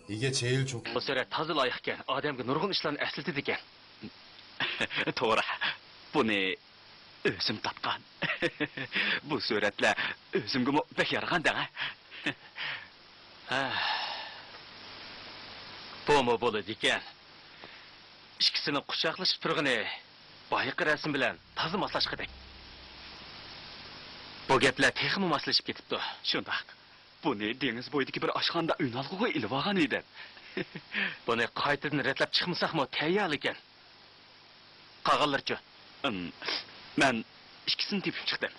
이게 제일 좋. Bu surat toza loyiq ekan. Odamga nurg'un ishlarni eslatadi ekan. To'g'ri. Buni o'zim topgan. Bu suratlar o'zimga bek yarag'anda. Bo'mi bo'ladi ekan. Ikkisini quchoqlashib turg'ini boyiq rasm bilan toza moslashqidik. Bu gaplar texmi moslashib ketibdi. Shundoq. Buni dengiz bo'yidagi bir oshxonada o'ynalg'uga ilib olgan edi. Buni qaytadan retlab chiqmasaqmi tayyor ekan. Qolganlarchi? Men ikkisini tepib chiqdim.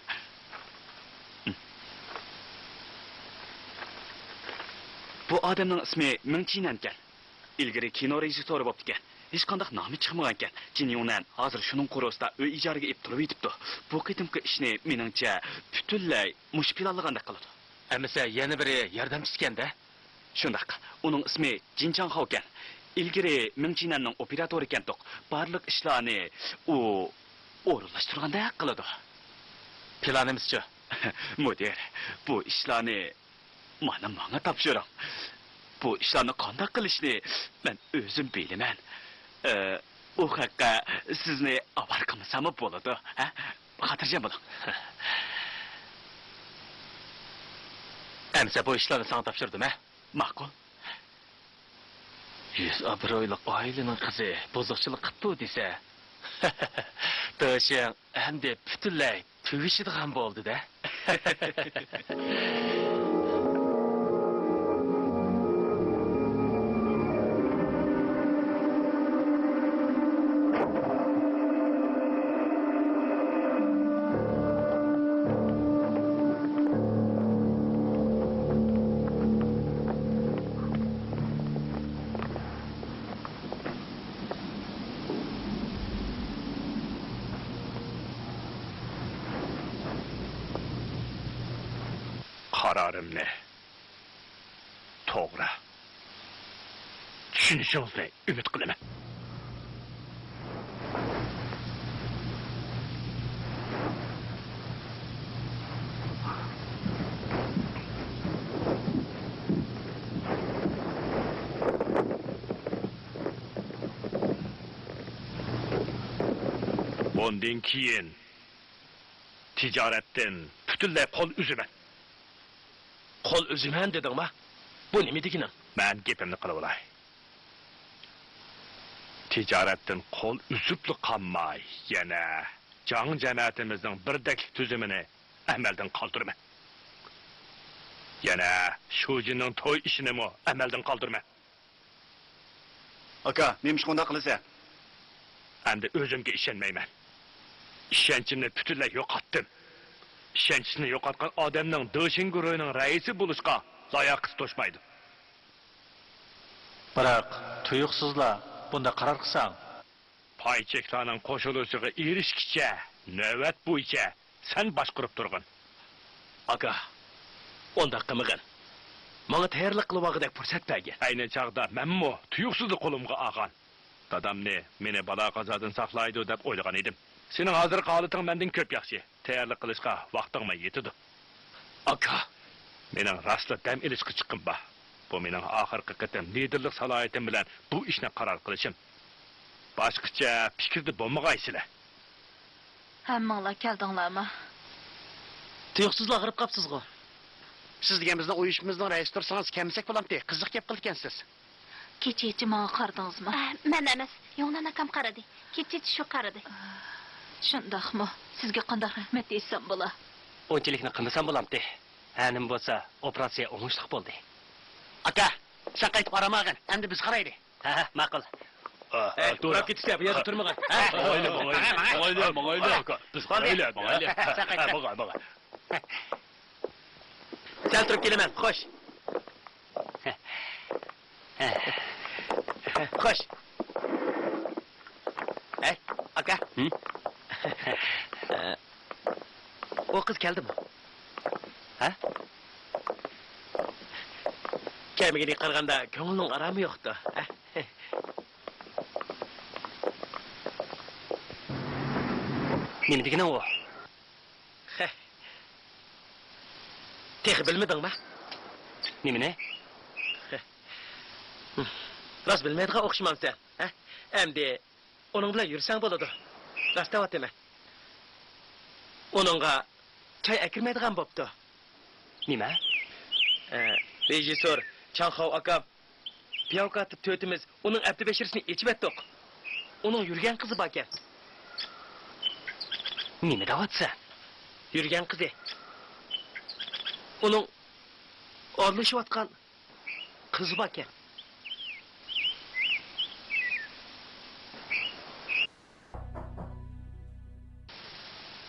Bu odamning ismi Ming Chinan ekan. Ilgari kino rejissyori bo'lib ekan. Hech qanday nomi chiqmagan ekan. Jinyondan hozir shuning qurosida uy ijaraga ib turib yetibdi. Bu qitimqi ishni meningcha butunlay mush planlagandek qiladi. Amasa yana biri yordamchisi ekanda. Shundaq. Uning ismi Jin Chang Hao ekan. Ilgari Ming Chinanning operatori ekan to'q. Barliq ishlarni u o'rinlashtirganda qiladi. Planimizchi? Mudir, bu ishlarni menga topshiring. Bu ishlarni qanday qilishni men o'zim bilaman. U haqqa sizni xabar qilsam bo'ladi, ha? Xotirjam bo'ling. Amsa bu ishlarni sana topshirdim, ha? Ma'qul. Yuz obro'li oilaning qizi buzuqchilik qilibdi desa, To'shang hamda butunlay tugishadigan bo'ldi-da. Kararımni to'g'ri tushunishingizni umid qilaman. Bundan keyin tijoratdan butunlay qo'l uzaman. Qo'l uzaman dedingmi? Bu nima degani? Men gapimni qilib olay. Tijoratdan qo'l uzibli qolmay, yana jang jamoatimizning birdaklik tuzumini amaldan qoldirma. Yana Shujining to'y ishini mo amaldan qoldirma. Aka, nima shunday qilsa? Endi o'zimga ishonmayman. Ishonchimni butunlay yo'qotdim. İşençini yo'qotgan odamning Doshin guruhining raisi bo'lishga layoqisi to'shmaydi. Biroq tuyuqsizlar bunda qaror qilsang, paycheklarning qo'shilishiga erishkicha navbat bo'yicha sen boshqarib turgin. Aka, onda qilmagan. Menga tayyorlik qilib olgandek fursat bergan. Ayni chaqda menmi tuyuqsizni qo'limga olgan. Dadamni meni balo qazodan saqlaydi deb o'ylagan edim. Sening hozirgi holating mendan ko'p yaxshi. Tayyorlik qilishga vaqtingma yetadi. Aka, mening rostla dam ilishga chiqqim ba. Bu mening oxirgi qatam liderlik salohiyatim bilan bu ishni qaror qilishim. Boshqacha fikrda bo'lmag'aysizlar. Hammanglar keldinglarmi? Tuyuqsizlar g'irib qapsizg'o. Siz degan bizning uyushimizning raisi tursangiz kamsak bo'lamdi. Qiziq gap qilgansiz. Kecha menga qaradingizmi? Men emas, Yo'g'nan akam qaradi. Kecha shu qaradi. Shundaqmi? Sizga qanday rahmat desam bo'la? O'nchilikni qilmasam bo'lamdi. Hanim bo'lsa, operatsiya o'ngishli bo'ldi. Aka, sen qaytib qaramag'in. Endi biz qaraydi. Ha, ma'qul. To'rab ketishlar, bu yerda turmagan. Mo'g'ayli, aka. Biz qarayli, mo'g'ayli. Mo'g'ay. Sal turib kelaman, xo'sh. Xo'sh. Aka. O qiz keldimi? Ha? Kelmaganga qaraganda ko'ngilning arami yo'qdi. Nima degani u? Tex bilmadingmi? Nimani? Rost bilmaydigan o'xshamamsan, ha? Endi uning bilan yursang bo'ladi. Rost deyapman. Uningga choy akirmaydigan bo'pti. Nima? Rejissor Chanxov aka piyovkatib to'timiz uning abdi beshirisini ichib etdik. Uning yurgan qizi bor ekan. Nima deyapsan? Yurgan qizi. Uning orlashayotgan qizi bor ekan.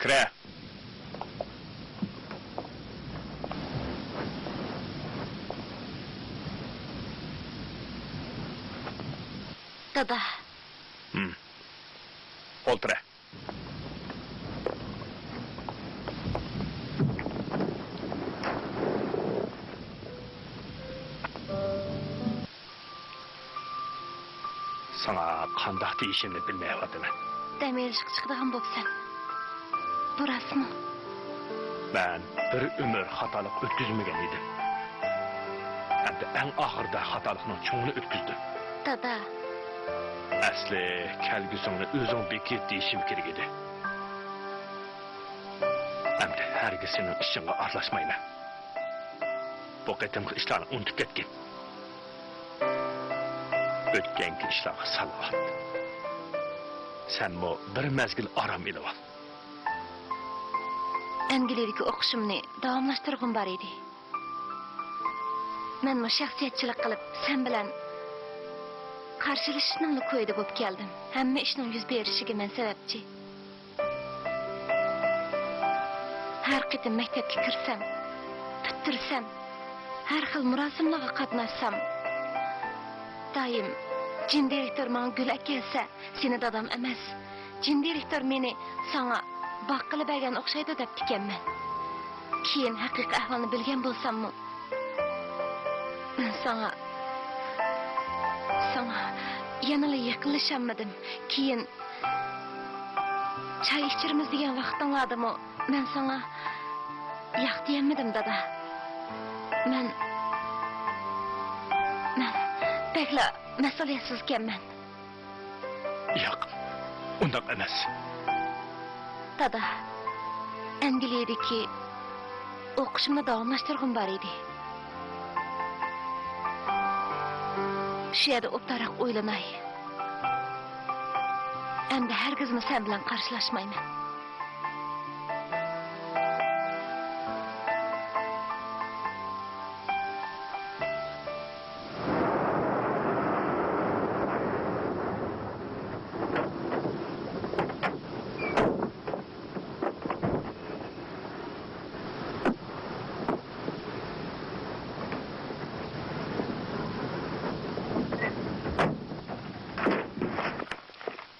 Kira. Dada, O'ltira. Sana qandoq deyishimni bilmayapman. dam olishga chiqadigan bo'psan. Bu rasmi. Ben bir ömür hatalık ötküzmegen edim. Endi en ahırda hatalıkның çoğunu ötküzdüm. Dada, Asli kelgüsüngni özüň bekit deyişim kerak edi. Endi hergiz senin işinge arlaşmayman. Bu qetimki işlarni unutip ketgin. Ötkenki işlarga salvat. Sen bu bir mezgil aram ilip al. Angliyadagi o'qishimni davomlashtirg'im bor edi. Men bu shaxsiyatchilik qilib, sen bilan qarshilashishning ko'yida bo'lib keldim. Hamma ishning yuz berishiga men sababchi. Har qitim maktabga kirsam, bitirsam, har xil murosimlarga qatnashsam, doim jin direktor menga gul kelsa, seni dadam emas. Jin direktor meni sana baqqilib bergan o'xshaydi deb tikanman. Keyin haqiqiy ahvolni bilgan bo'lsam-mu, sana yanala yaqinlashammadim. Keyin choy ichirmiz degan vaqtinglardimi, men sana yo'q deyammadim dada. Men bekla mas'uliyatsiz ekanman. Yo'q, undaq emas. Dada, Angliyadagi o'qishimni davomlashtirg'im bor edi. Shu yerda o'tariq o'ylanay. Endi hargizmi sen bilan qarshilashmayman.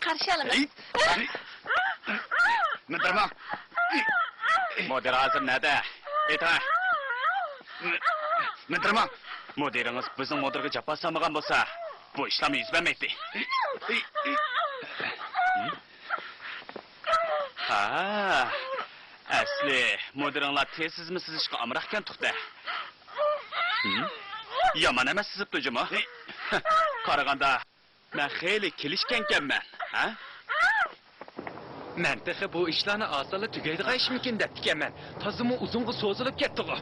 Qarshi olaman. Mindirma. Mudir hozir nada? Ayting. Mindirma. Mudiringiz bizning mudirga jafo solmagan bo'lsa, bu ishlarni yuz bermaydi. Ha, asli mudiringlar tezsizmi sizishga amraqkan tuqda. Yomon emas sizib tujimi? Qaraganda men xeyli kelishganman, ha? Men texi bu ishlarni osonla tugaydigan ish mumkin deb tikanman. Tozimi uzunga so'zilib ketdi-ku.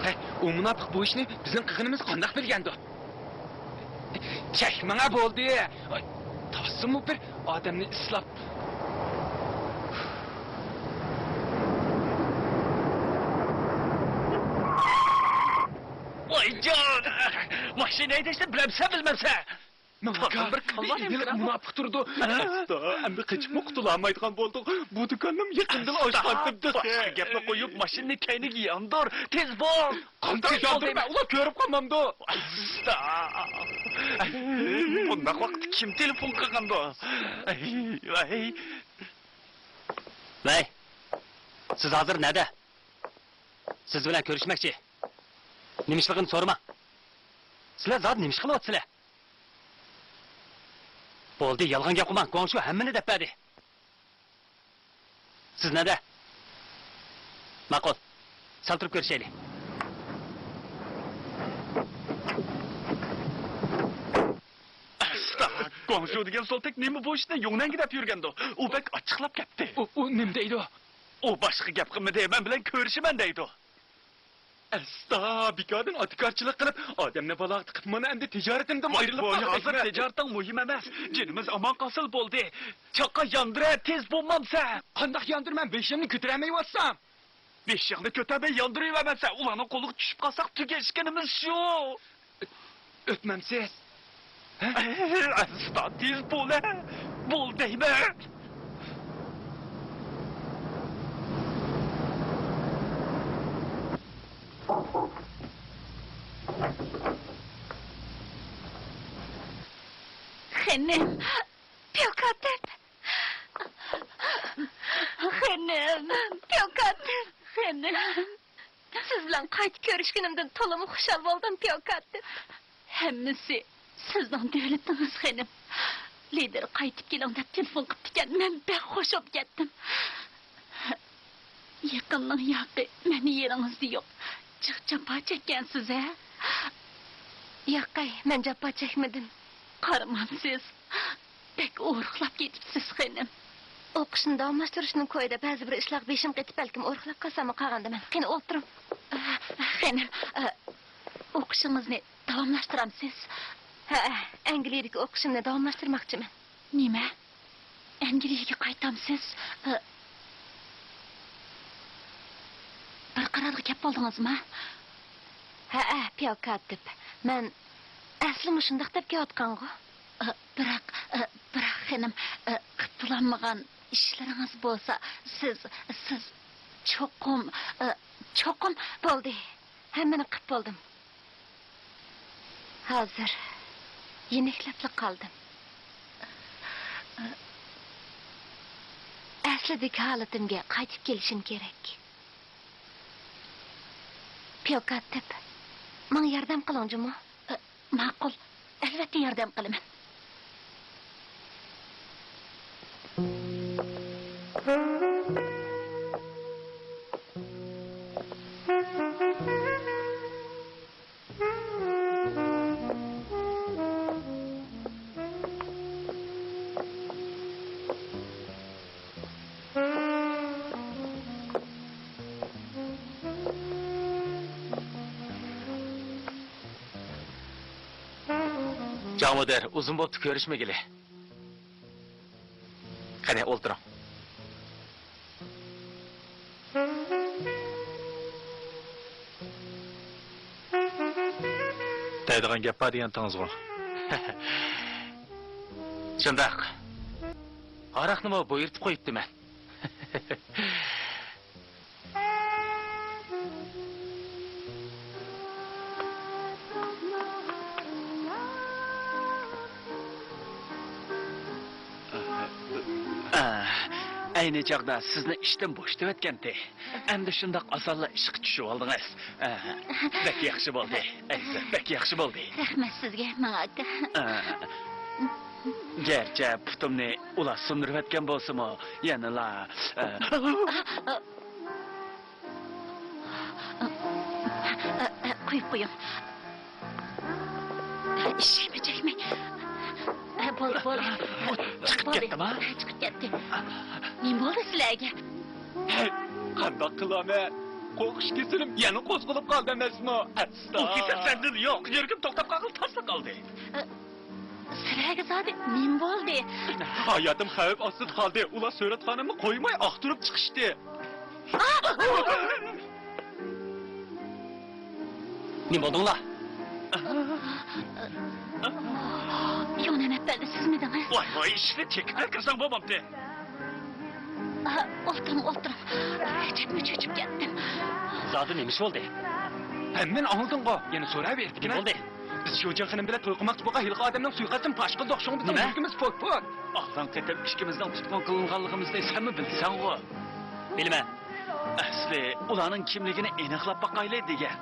Hey, u munofiq bu ishni bizning qilganimiz qandoq bilgandi? Chek, menga bo'ldi. Tozimi bir odamni islab Jon, mashina haydashni bilamsan, bilmamsan? Tozim bir kallar munofiq turdi. Asta, endi qechib qutulolmaydigan bo'ldik. Bu do'konnim yaqindan ochqantibdi. Boshqa gapni qo'yib, mashinani kayniga yondir. Tez bo'l. Qanday yondirma, ular ko'rib qolmamdi. Asta. Bunday vaqt kim telefon qilganda? Vay. Siz hozir nada? Siz bilan ko'rishmoqchi. Nimishligini so'rama. Sizlar zot nimish qilyapsizlar? Bo'ldi, yolg'on gap qilmang. Qo'ng'shu hammani deb berdi. Siz nada? Ma'qul. Sal turib ko'rishaylik. Guangzhou degan Soltek nima bu ishni yo'nangi deb yurgandi. U bek ochiqlab ketdi. U nim deydi? U boshqa gap qilmadi, men bilan ko'rishaman deydi. Asta, bikardan atikarchilik qilib, odamni balog'at qilib, mana endi tijoratimdan ayrilib Bu hozir tijoratning muhim emas. Jinimiz omon qolsin bo'ldi. Choqqa yondira, tez bo'lmamsa. Qandoq yondirman, beshimni ko'taramayapsam. Beshig'ni ko'tarmay yondirayvermasa, ularning qo'liga tushib qolsak tugashganimiz shu. O'tmamsiz. Asta, tez bo'l. Bo'l deyman. Xenem, Piyokatep. Xenem, Piyokatep. Xenem. Siz bilan qaytib ko'rishganimdan to'liq xushal bo'ldim, Piyokatep. Hammasi sizdan davlatingiz, Xenem. Lider qaytib keling deb telefon qilib ekan, men bek xushib ketdim. Yaqinning yoqi, meni yeringizni yo'q. Japa chekkansiz, ha? Yo'q, men japa chekmadim. Qaramamsiz. Bek o'rxlab ketibsiz, Xenem. O'qishni davomlashtirishning ko'yida ba'zi bir ishlar beshim qetib balkim o'rxlab qolsam qolgandaman. Qani o'tiring. Xenem, o'qishingizni davomlashtiramsiz? Ha, Angliyadagi o'qishimni davomlashtirmoqchiman. Nima? Angliyaga qaytamsiz? Bir qarorga kelib qoldingizmi? Ha, Piyokatep. Men aslim shundoq deb kelayotgan-ku. Biroq Xenem, qilolmagan ishlaringiz bo'lsa, siz cho'qim bo'ldi. Hammani qilib bo'ldim. Hozir yeniklab qoldim. Aslidagi holatimga qaytib kelishim kerak. Piyokatep, menga yordam qiling-jimi? Ma'qul, albatta yordam qilaman. Camuder, uzun bo'pti ko'rishmagili. Qani o'ltiring. Deydigan gap bor degan tangizg'u. Shundoq. Aroqni bo'yirtib qo'yibdiman. Ayni chaqda sizni ishdan bo'shatib o'tgandi. Endi shundoq osonla ishga tushib oldingiz. Bek yaxshi bo'ldi. Ayza, bek yaxshi bo'ldi. Rahmat sizga, ma'aka. Gerçi putumni ular sindirib o'tgan bo'lsa-mu, yanala Qo'yib qo'ying. Ishimni chekmang. Bo'ldi. chiqib ketdimi? Chiqib ketdi. Men bo'ldi sizlarga. Qandoq qilaman? Qo'rqish kesilib, yana qo'zg'alib qoldi emasmi? U kesilsandi yo'q, yurgim to'xtab qoldi, tasla qoldi. Sizlarga zodi men bo'ldi. Hayotim xavf ostida qoldi. Ular suratxonamni qo'ymay oqtirib chiqishdi. Nima bo'ldinglar? Yo'nan apaldi sizmidingiz? Voy, ishni chekib kirsam bo'lmabdi. O'ltiring. Chekma cho'chib ketdim. Zodi nima ish bo'ldi? Men oldinga yana so'raverdik. Nima bo'ldi? Biz Sho'jan xonim bilan to'y qilmoqchi bo'lgan hilqi odamning suiqasdini fosh qildik. Shunga bizning Nima? mulkimiz pok. Oxirgi qatam ikkimizning tutqun qilinganligimizni sanmi bilsan-ku? Bilman. Asli ularning kimligini aniqlab boqaylik degan.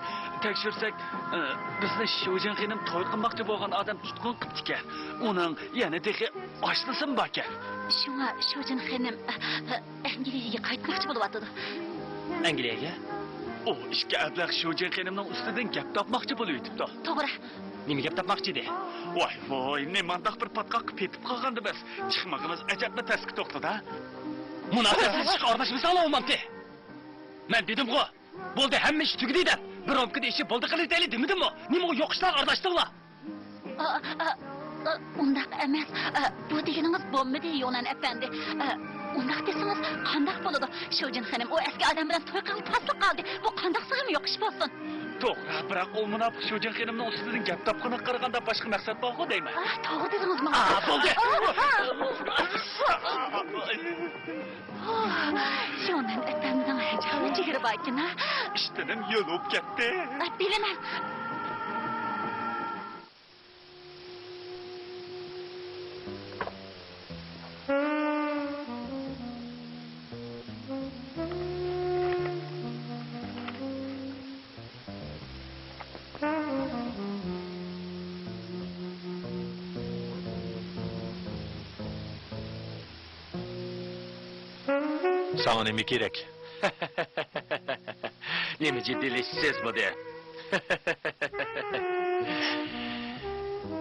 Tekshirsak, bizni Sho'jan xonim to'y qilmoqchi bo'lgan odam tutqun qilib ekan. Uning yana degi oshlasin bor-ekan. Shunga Sho'jan xonim Angliyaga qaytmoqchi bo'lyapti. Angliyaga? O ishga ablah Sho'jan xonimning ustidan gap topmoqchi bo'lib yetibdi. To'g'ri. Nima gap topmoqchi edi? Voy, ne mandaq bir patqaq petib qolgandi biz. Chiqmag'imiz ajabda tasqi to'xtadi. Munosabatsiz chiq aralashmasang olmamdi. Men dedim-ku, bo'ldi, hamma ish tugadi deb. Bir omkida ishi bo'ldi qilib demadimmi? Nima yo'qishlar aralashdilar? Undaq emas. Bu deganingiz bo'lmadi, Yonan efendi. Undaq desangiz, qandaq bo'ladi? Sho'jin xonim, o eski odam bilan to'y qilib pasliq qoldi. Bu qandaq sig'im yo'q ish bo'lsin. To'g'ri, biroq u munofiq Sho'jin xonimning ustidan gap topqani qaraganda boshqa maqsad bor-ku deyman. To'g'ri dedingiz men. Bo'ldi. Yonan efendining hajami jigiri bor ekan. İştenim yo'l o'p ketdi. Bilaman. Sana nima kerak? Nima jiddiylashiz model?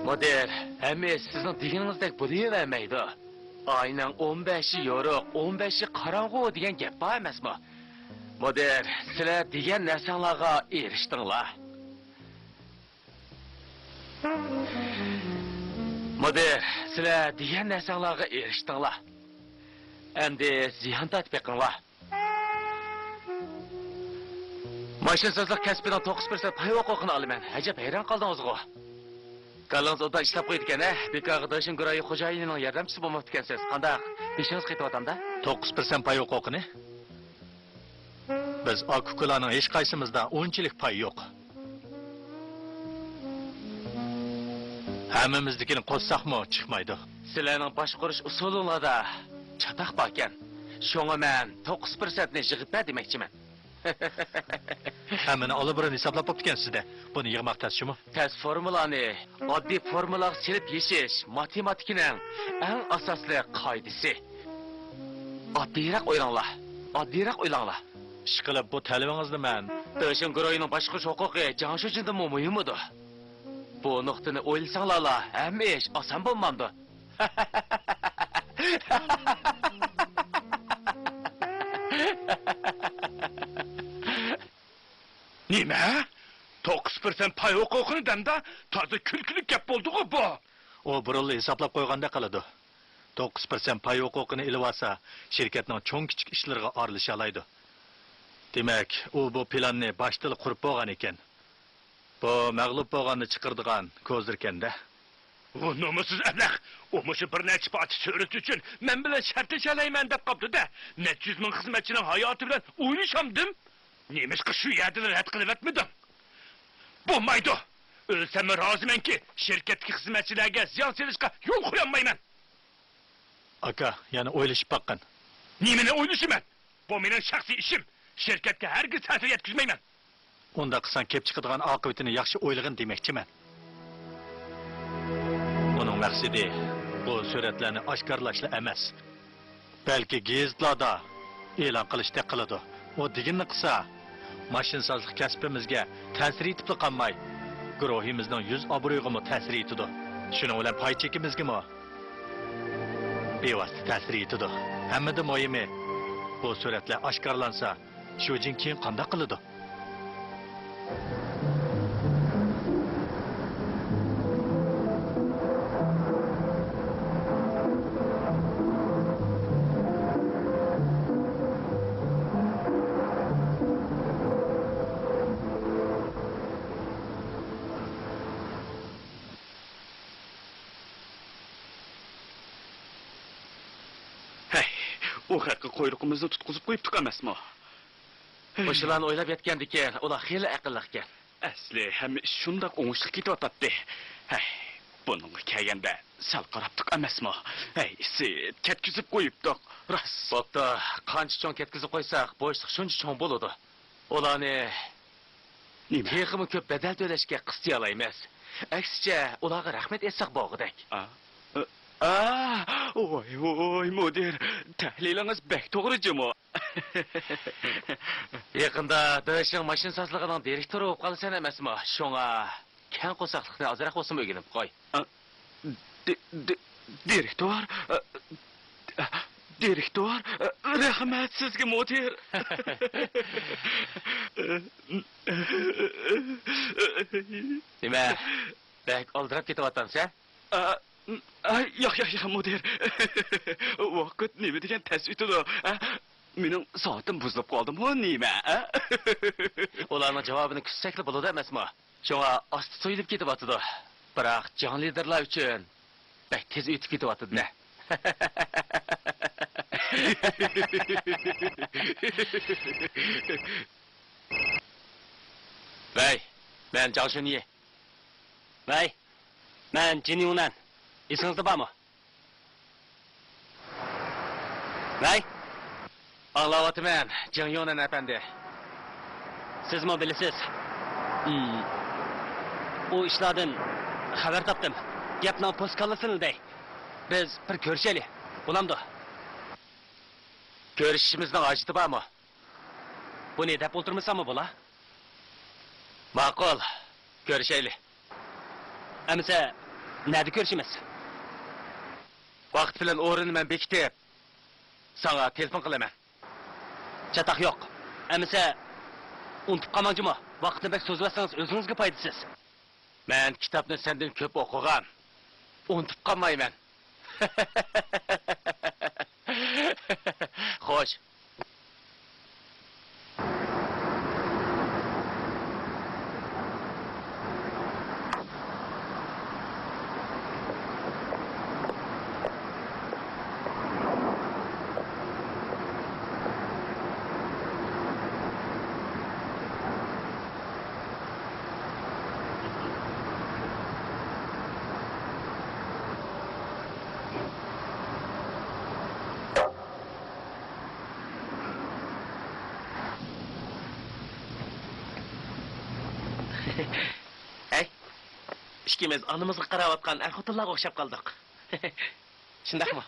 Model, hamma sizning deganingizdek bo'lavermaydi. Aynan 15 yo'ruq, 15 qorong'u degan gap bor emasmi? Model, sizlar degan narsalarga erishdinglar. Model, sizlar degan narsalarga erishdinglar. Endi ziyon tatbiqinglar. Mashinsozlik kasbidan 9% pay huquqini olaman. Ajab hayron qoldingiz-ku. Qalingiz o'da ishlab qo'ydik-a? Bekorga dashin guroyi xo'jayinining yordamchisi bo'lmoqdi ekansiz. Qandaq? Peshingiz qaytyapti-da? 9% pay huquqini? Biz okukularning hech qaysimizda unchalik pay yo'q. Hammamiznikini qo'shsaqmi chiqmaydi. Sizlarning boshqarish usulingizda chataq bor ekan. Shunga men 9% ni yig'ib ber demoqchiman. Hammani olib birini hisoblab bo'pti-sizda. Buni yig'moq tasmi? Tez formulani oddiy formulaga silib yeshish matematikaning eng asosli qoidasi. Oddiyroq o'ylanglar. Ishqilib bu talabingizni men Dashin guroyining boshqarish huquqi Janshujidan muhim edi. Bu nuqtani o'ylasanglar, hamma ish oson bo'lmamdi. Nima? 9% pay huquqini demda toza kulkilik gap bo'ldi-ku bu. O burunli hisoblab qo'yganda qiladi. 9% pay huquqini ilib olsa, shirkatning cho'ng-kichik ishlariga aralasha oladi. Demak, u bu planni boshdan qurib bo'lgan ekan. Bu mag'lub bo'lganni chiqirdigan ko'zdir ekanda. O nomusiz ablaq, o mushu bir necha parcha so'rati uchun men bilan shartlashalayman deb qopdi-da. Necha yuz ming xizmatchining hayoti bilan o'ynashamdim. Nemishqa shu yerda rad qilib etmadim. Bo'lmaydi. O'lsam rozimanki, shirkatga xizmatchilarga ziyon solishga yo'l qo'yolmayman. Aka, yana o'ylashib baqqan. Nimani o'ylashiman? Bu mening shaxsiy ishim. Shirkatga hargiz ta'sir yetkazmayman. Unda qilsan kelib chiqadigan oqibatini yaxshi o'ylagin demoqchiman. Uning maqsadi bu suratlarni oshkorlashla emas. Balki gazetlarda e'lon qilishda qiladi. O deganni qilsa, mashinsozlik kasbimizga ta'sir etib qolmay, guruhimizning 100 obro'yiga ta'sir etadi. Shuning bilan pay chekimizga bevosita ta'sir etadi. Hammadan muhimi, bu suratlar oshkorlansa, Sho'jin keyin qanday qiladi? O haqqa quyruqimizni tutqizib qo'yibdik emasmi? O'shalarni o'ylab yetgan ekan, ular xeyli aqlli ekan. Asli hamma ish shundoq o'ngishli ketyapti. Buningga kelganda sal qarabdik emasmi? Ketkizib qo'yibdik. Rost. Bo'pti, qancha cho'ng ketkizib qo'ysak, bo'shliq shuncha cho'ng bo'ladi. Ularni texmi ko'p badal to'lashga qistiy olamiz. Aksicha, ularga rahmat etsak bo'g'idak. Voy, mudir, tahlilingiz bek to'g'ri-jimi? Yaqinda Dashin mashinsozligining direktori bo'lib qolsan emasmi? Shunga keng qo'saqliqni ozroq bo'lsin o'rganib qo'y. Direktor, direktor, rahmat sizga mudir. Nima? Bak oldirab ketyapsan-sen? Yo'q, mudir. Vaqt nima degan tez o'tadi. Mening soatim buzilib qoldimi, nima? Ularning javobini kutsakli bo'ladi emasmi? Shunga osti so'yilib ketyapti. Biroq jon liderlar uchun bak tez o'tib ketyapti-da. Vay, men Zhang Shunyi. Vay, men Jin Yungnan. Esingizda bormi? Vay, Anglayapman, Jin Yungnan efendi. sizmi bilasiz? O ishlardan xabar topdim. Gapning postkallasini biz bir ko'rishaylik. Bo'lamdi. Ko'rishishimizning hojati bormi? Bu ne deb o'ltirmasammi bo'la? Ma'qul. Ko'rishaylik. Amsa nada ko'rishimiz? Vaqt bilan o'rinni men bekitib, sana telefon qilaman. Chataq yo'q. Amsa unutib qolmangmi? Vaqtni bek so'zlasangiz o'zingizga foydasiz. Men kitobni sendan ko'p o'qigan. Unutib qolmayman. Xo'sh. Ikimiz anımızga qarayotgan er-xotinlarga o'xshab qoldik. Shundaqmi?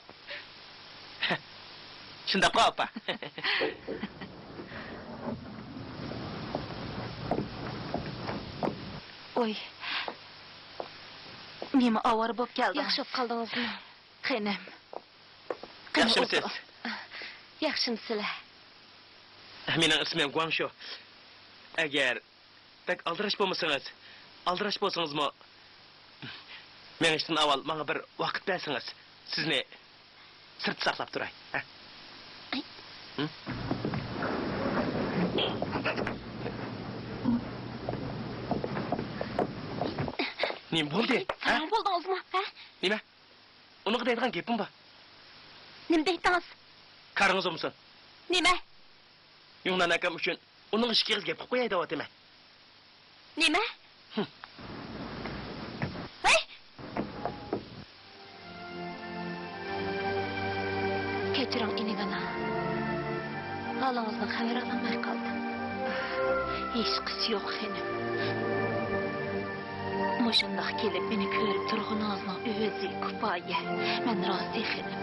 Shundaq opa. Oy. Nima avvar bo'lib keldi? Yaxshi qoldingizmi? Qinim. Yaxshimisiz? Yaxshimisiz? Mening ismim Guangshu. Agar tak aldirash bo'lsangiz, men ishdan avval menga bir vaqt bersangiz, sizni sirt saqlab turay. Nima bo'ldi? Nima bo'ldingizmi? Nima? Uni deydigan gapim bor. Nima deytdingiz? Qarıngiz olmasin. Nima? Yungnan akam uchun uning ishiga gap qilib qo'yay deyapman. Nima? Kechiring inigana. Halingizdan xabar olmay qoldim. Hech qisi yo'q xinim. Mushundaq kelib meni ko'rib turganingizning o'zi kifoya. Men rozi xinim.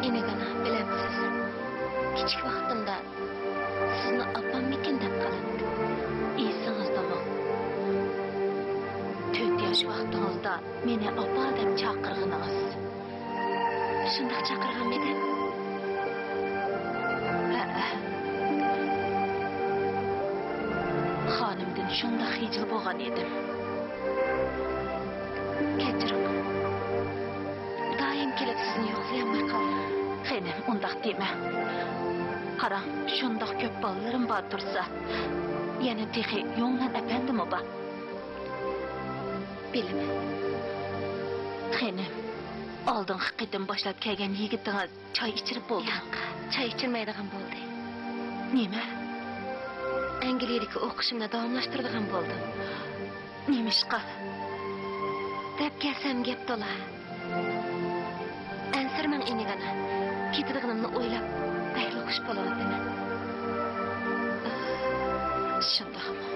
Inigana bilamsiz. Kichik vaqtimda sizni opammikin deb qilibdi. Esingizdami? 4 yosh vaqtingizda meni opa deb chaqirganingiz. Shunday chaqirgan edim. Xonimdan shunday xijil bo'lgan edim. Kechiring. Doim kelib sizni yo'qlayamay qoldim. Xenim, undaq dema. Qarang, shunday ko'p bolalarim bor tursa, yana texi Yongnan apandimi bor? Bilaman. Xenim, oldingi qitim boshlab kelgan yigitingiz choy ichirib bo'ldi. Yo'q, choy ichirmaydigan bo'ldi. Nima? Angliyadagi o'qishimni davomlashtiradigan bo'ldim. Nimishqa? Deb kelsam gap to'la. Ansirman inigana. Ketadiganimni o'ylab, bayli xush bo'layotiman. Shundaqmi?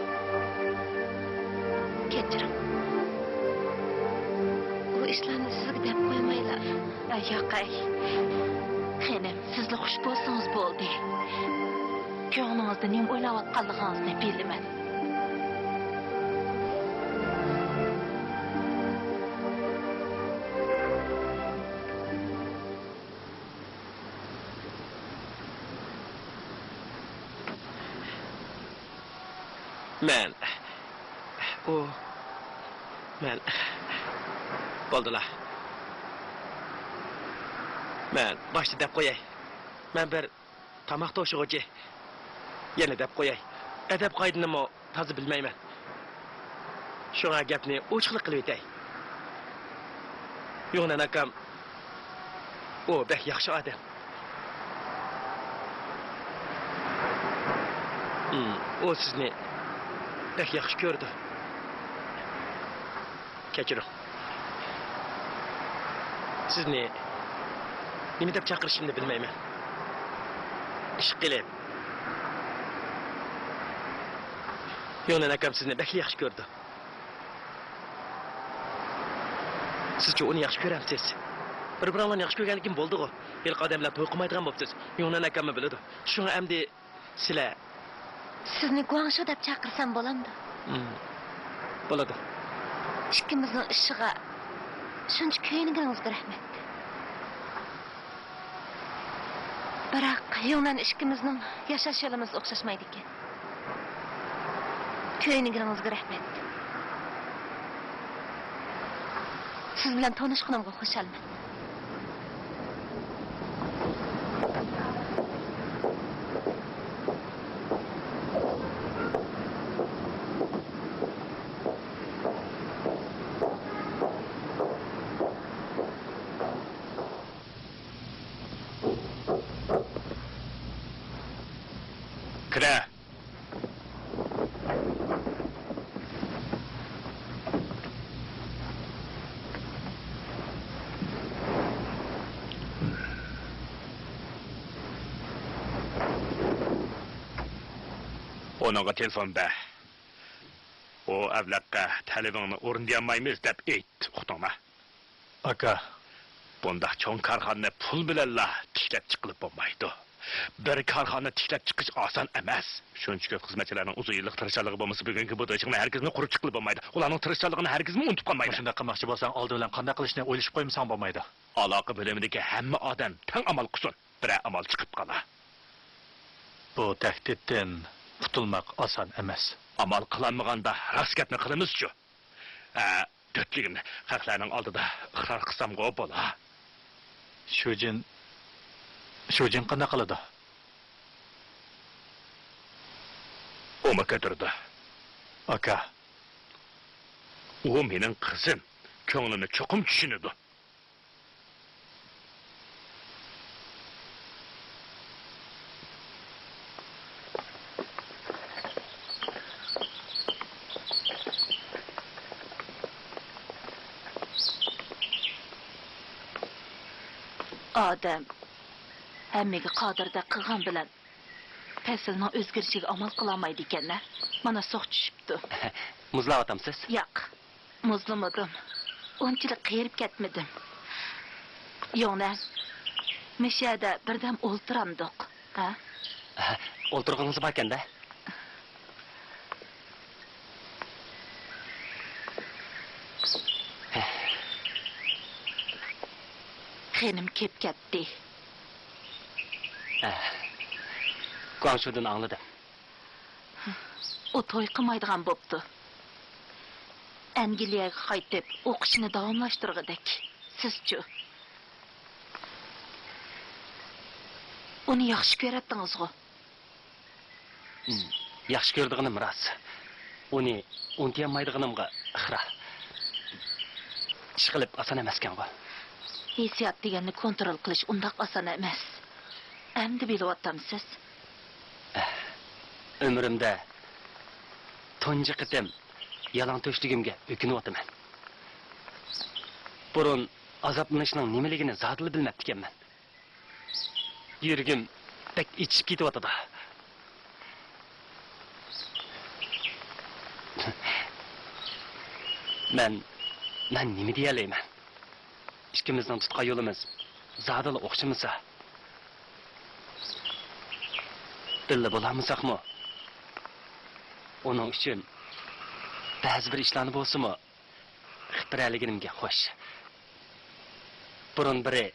Kechiring. Bu ishlarni sizga deb qo'ymaylar. Yo'q, Xenim, sizlar xush bo'lsangiz bo'ldi. ko'nglingizni nima o'ylayotganligingizni bilaman. Men bo'ldilar. Men boshda deb qo'yay. Men bir tamoq to'shig'ichi. Yana deb qo'yay. Adab qoidani toza bilmayman. Shunga gapni ochiqlik qilib o'tay. Yo'qnan akam o bek yaxshi odam. O sizni bek yaxshi ko'rdi. Kechiring. Sizni nima deb chaqirishimni bilmayman. Ish qilib. Yo'qnan akam sizni bek yaxshi ko'rdi. Siz-chi uni yaxshi ko'ramsiz? Bir-biringlarni yaxshi ko'rganligim bo'ldi-ku. El odamlar to'y qilmaydigan bo'libsiz. Yo'qnan akamni biladi. Shunga endi sizlar Sizni Guangshu deb chaqirsam bo'lamdi. Bo'ladi. Ikkimizning ishiga shuncha ko'yinganingizga rahmat. Biroq yo'qdan ikkimizning yashash yo'limiz o'xshashmaydi ekan. Ko'yinganingizga rahmat. Siz bilan tanishganimga xursandman. Kira. Onunğa telefon be. O avlaqqa talabingni o'rindayolmaymiz deb aytdi, uqdingmi? Aka, bundaq cho'ng korxona pul bilanla tishlab chiqilib bo'lmaydi. Bir korxona tishlab chiqish oson emas. Shuncha ko'p xizmatchilarning uzun yillik tirishchiligi bo'lmasa, bugungi bu do'shingni hargizmi qurib chiqilib bo'lmaydi. Ularning tirishchiligini hargizmi unutib qolmaydi. Shunda qilmoqchi bo'lsang, oldi bilan qanday qilishni o'ylashib qo'ymsan bo'lmaydi. Aloqa bo'limidagi hamma odam tang amal qilsin. Bir amal chiqib qolar. Bu tahdiddan qutulmak oson emas. Amal qilolmaganda rasgatni qilamiz-ku. Dötligimni xalqlarning oldida iqror qilsam-ku bo'la. Shujin qanday qiladi? O'makadirdi. Aka. U mening qizim. Ko'nglini cho'qim tushunadi. Odam hammaga qodirda qilgan bilan faslning o'zgarishiga amal qila olmaydi ekanlar. Mana so'q tushibdi. Muzlavatamsiz? Yo'q. Muzlamadim. Unchalik qiyirib ketmadim. Yo'qdan mishada birdam o'ltiramdiq. Ha? O'ltirg'ingiz bor ekanda. Xenim kep ketdi. Guangshudan anladım. O to'y qilmaydigan bo'pti. Angliyaga qaytib o'qishini davomlashtirg'idik. Sizchi? Uni yaxshi ko'ratdingiz-ku. Yaxshi ko'rdig'inim rost. Uni unutmaydiganimga ixra. Ish qilib oson emas ekan-ku. Hissiyat deganni kontrol qilish undaq oson emas. Endi bilyaptamsiz? Ömrümdə tunji qitim yalan to'shligimga o'kinyapman. Burun azoblanishning nimaligini zodili bilmabdi ekanman. Yuragim bek ichib ketyapti. Men nima deyalayman? İkimizning tutgan yo'limiz zodili o'xshamasa. Billa bo'lamizaqmi? Uning uchun ba'zi bir ishlarni bo'lsa-mu, xibiraliginimga xo'sh. Burun biri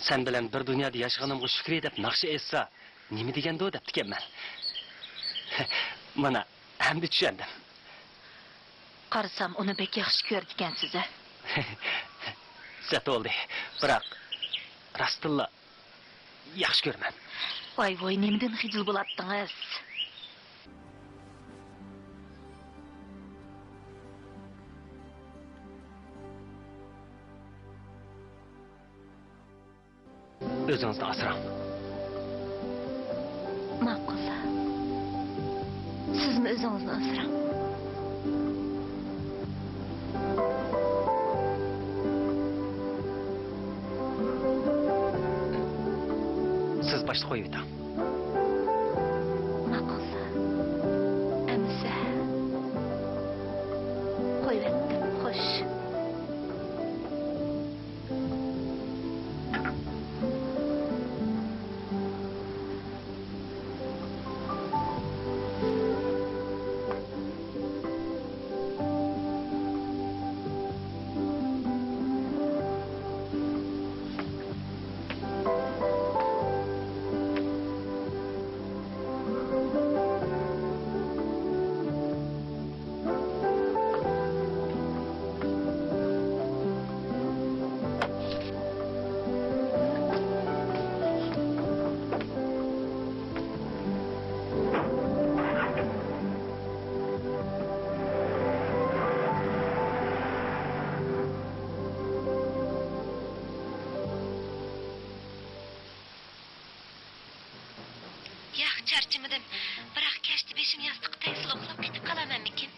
sen bilan bir dunyoda yashaganimga shukr deb naqshi etsa, nima deganda deb ekanman. Mana hamda tushundim. Qarasam, uni bek yaxshi ko'rdi ekansiz. Zat oldi. Biroq rastilla yaxshi ko'raman. Voy, nimadan xijil bo'ladingiz? O'zingizni asrang. Ma'qul. Sizmi o'zingizni asrang? Siz başta qo'yib o'ting. Ma'qul. Amsa. Qo'yibdim, xo'sh. Charchimidim. Biroq kechdi beshim yostiqqa taysil uxlab ketib qolamanmikin?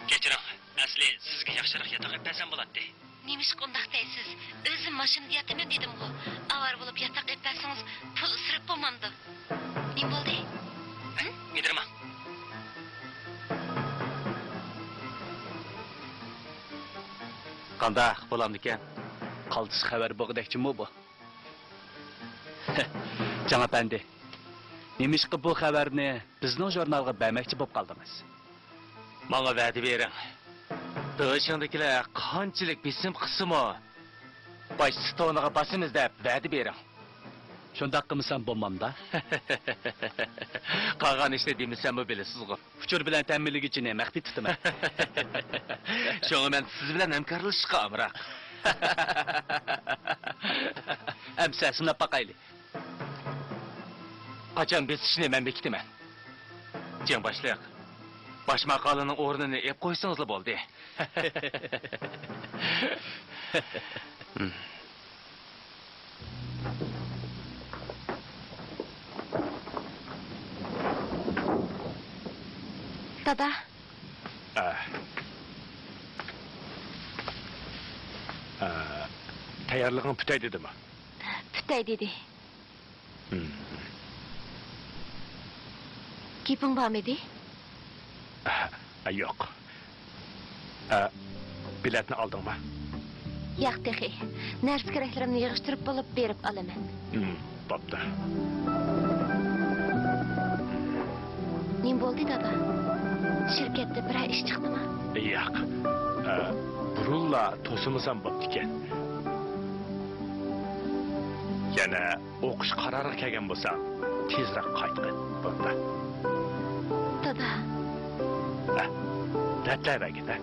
Kechiring. Asli sizga yaxshiroq yotoq etsam bo'ladi. Nemish qundaq deysiz? O'zim mashinada yotaman dedim-ku. Avar bo'lib yotoq etsangiz pul isrof bo'lmamdi. Nima bo'ldi? Yedirma. Qandaq bo'lamdi ekan? Qaltis xabar bo'g'dakchimi bu? Janob Bandi, nemishqi bu xabarni bizning jurnalga bermoqchi bo'lib qoldingiz? Menga va'da bering. Doshindagilar qanchalik besim qismi bosh stoniga basimiz deb va'da bering. Shundaq qilmasam bo'lmamda. Qolgan ishni demasam-mi bilasizmi? Uchur bilan ta'minligichini maxfiy tutaman. Shunga men siz bilan hamkorlashishga amroq. Amsa sinab baqayli. Qachon besishni men bekitaman. Jang boshlayaq. Bosh maqolaning o'rnini ep qo'ysangiz bo'ldi. Dada. Tayyorlig'ing putay dedimi? Putay dedi. Gaping bormidi? Yo'q. Biletni oldingmi? Yo'q, texi. Narsa keraklarimni yig'ishtirib bo'lib berib olaman. Bo'pti. Nima bo'ldi, dada? Shirkatda bir ish chiqdimi? Yo'q. Burulla to'simasam bo'pti ekan. Yana o'qish qarori kelgan bo'lsa, tezroq qaytqin. Bo'pti. Dada. Datlavagida.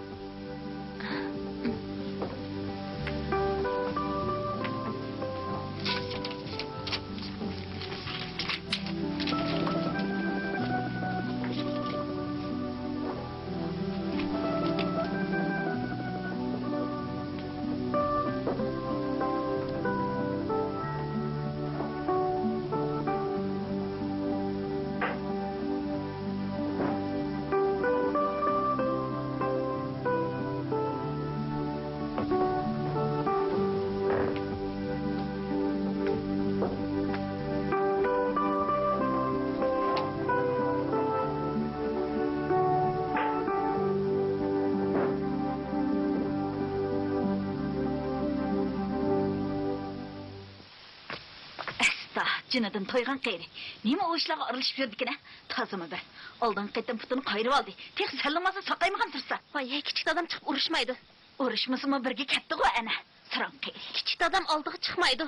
Cinadan toygan qeyri. Nima o işlarga aralışıp yürüdükene? Tazımı be. Aldan qaytan putunu qayırıp aldı. Tek sallamasa saqaymıgan tursa. Vay, kichik adam chiqib urushmaydi. Urushmasa mı birge ketdi go ana. Sıran qeyri. Kichik adam oldiga chiqmaydi.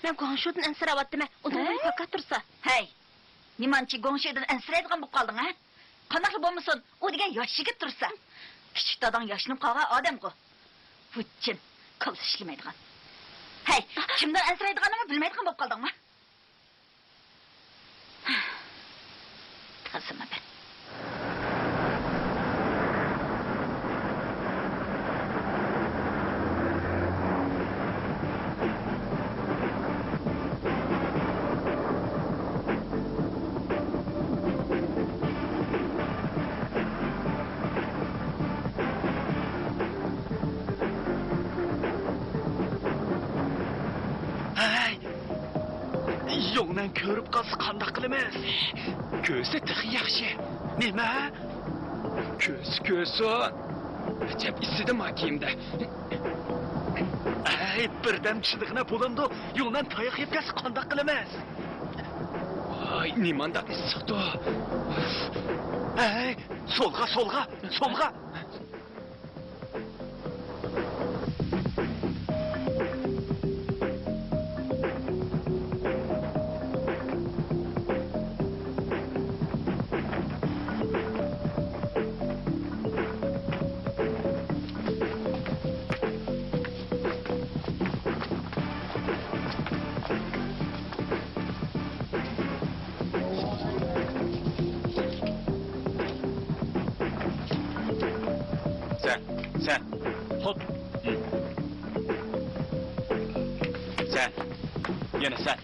Men Gongshudan ansiravatdim. Undan fakat tursa. Hey. Nimanchi Gongshudan ansiraydigan bu qaldın ha? Qanaqlı bolmasin, o degan yosh yigit tursa. Kichik dadan yoshinib qolgan odam go. Vuchin, qil ishlamaydigan. Hey, kimdan ansiraydiganini bilmaydigan bo'lib qoldingmi? Tazima ben. Yo'ldan ko'rib qolsa qanday qilamiz? Ko'zi tig' yaxshi. Nima? Ko'zi. Ajab isidi makiyimda. Ay, birdan tushdig'ina bo'lamdi. Yo'ldan tayoq yeb kelsa qanday qilamiz? Voy, nimanda issiqdi. Ay, so'lga. Sen. Hop. Sen. Yine sen.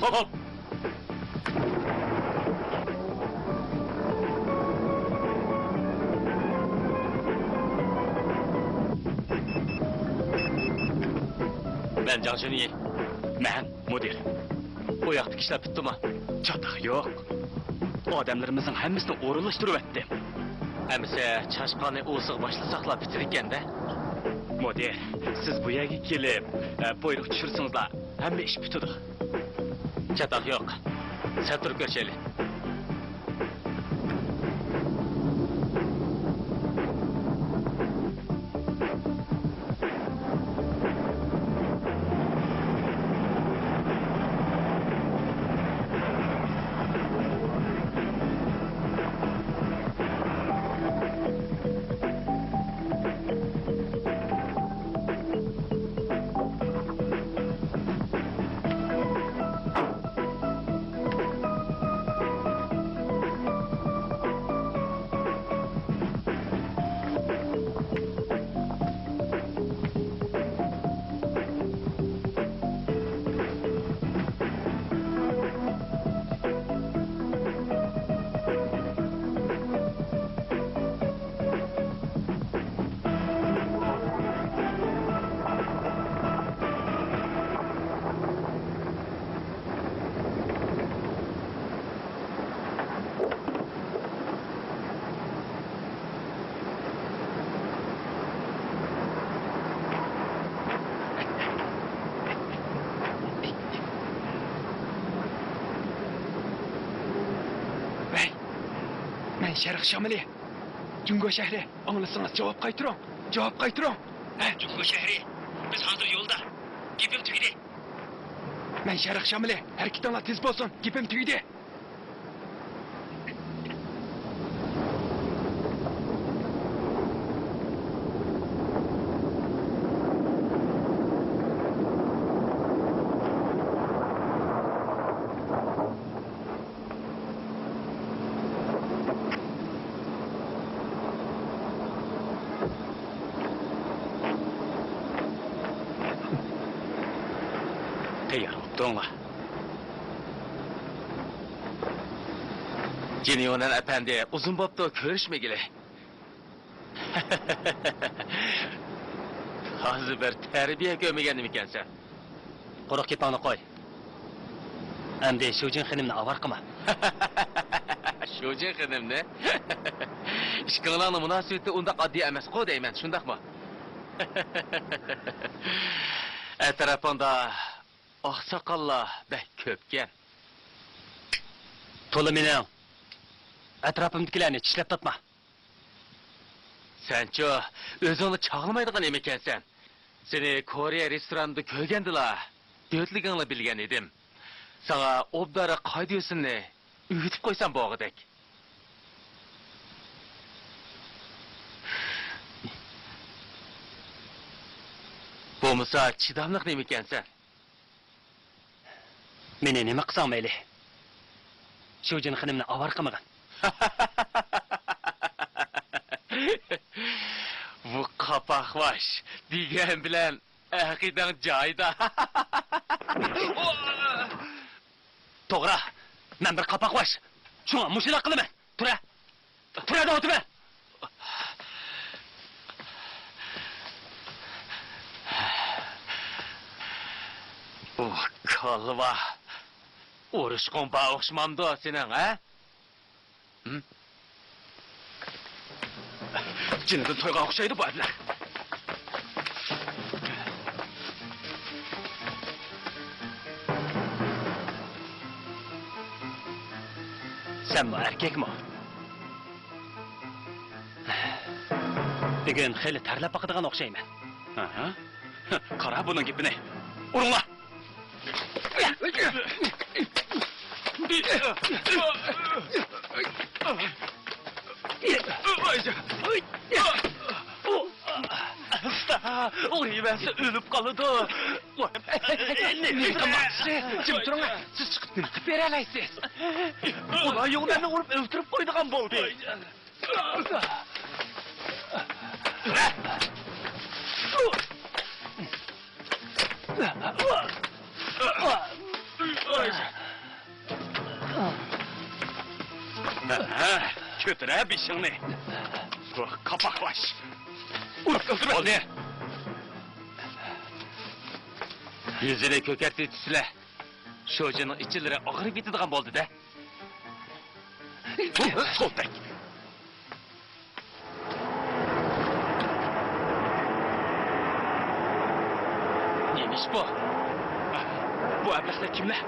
Hop. Ben Canşuni'yi. Men mudir. Bu yaktaki işler bitti mi? Çatıq yo'q. Odamlarimizning hammasini o'rinlashtirib etdim. Әмісе чашқаны осығы başlasaqla bitirirken de. Mudir, siz bu yerga kelib, buyruq tushirsanızlar, hamma ish bitadi. Çatak yok. Sen turib ko'rishayli. Sharq Shamali. Jungo shahri. Anglasangiz javob qaytiring. Ha, Jungo shahri. Biz hozir yo'lda. Gapim tugidi. Men Sharq Shamali. Harakatinglar tez bo'lsin. Gapim tugidi. Donla. Cinio'nun efendi uzun boptu görüşmegili. Hazır bir terbiye görmegendim iken sen. Quruq ketmangni qo'y. Endi Shujin xonimni avar qilma. Shujin xonimni? Ishqinglarning munosabati undaq oddiy emas, qo'y deyman, shundaqmi? Atrafingda oqsoqollar bak ko'pkan. To'la mening. Atrofimdagilarni tishlab totma. Sen-chu, o'zingni chog'lamaydigan ekansan. Seni Koreya restoranida ko'rgandila, dötligingni bilgan edim. Sana obdara qaydiyosini uyutib qo'ysam bo'g'idek. Bo'lmasa chidamliq nima ekansan? Meni nima qilsam mayli. Shu jinxinimni avar qilmagan. Bu qapaqvash degan bilan aqidang joyida. To'g'ri. Men bir qapaqvash. Shunga mushila qilaman. Tura. Turada o'tma. Oh, kalva. Urushqon ba o'xshamamdi sening, ha? Jinnidan to'yga o'xshaydi bu adlar. Sen bu erkekmi? Bugun xeyli tarlab baqadigan o'xshayman. Aha. Qara buning gapini. Urunglar. O'yvasi o'lib qoldi. Nima qilmoqchi? Jim turing. Siz chiqib nima qilib bera olasiz? Ular yo'llarni urib o'ltirib qo'ydigan bo'ldi. Kötüre bir şeyini. Bu kapakbaş. Öldürme. O ne? Yüzüne kökertli tüsüle. Şocanın içilere ağırıp gittiğin oldu da. Sol tek. Neymiş bu? Bu ablaklar kimler?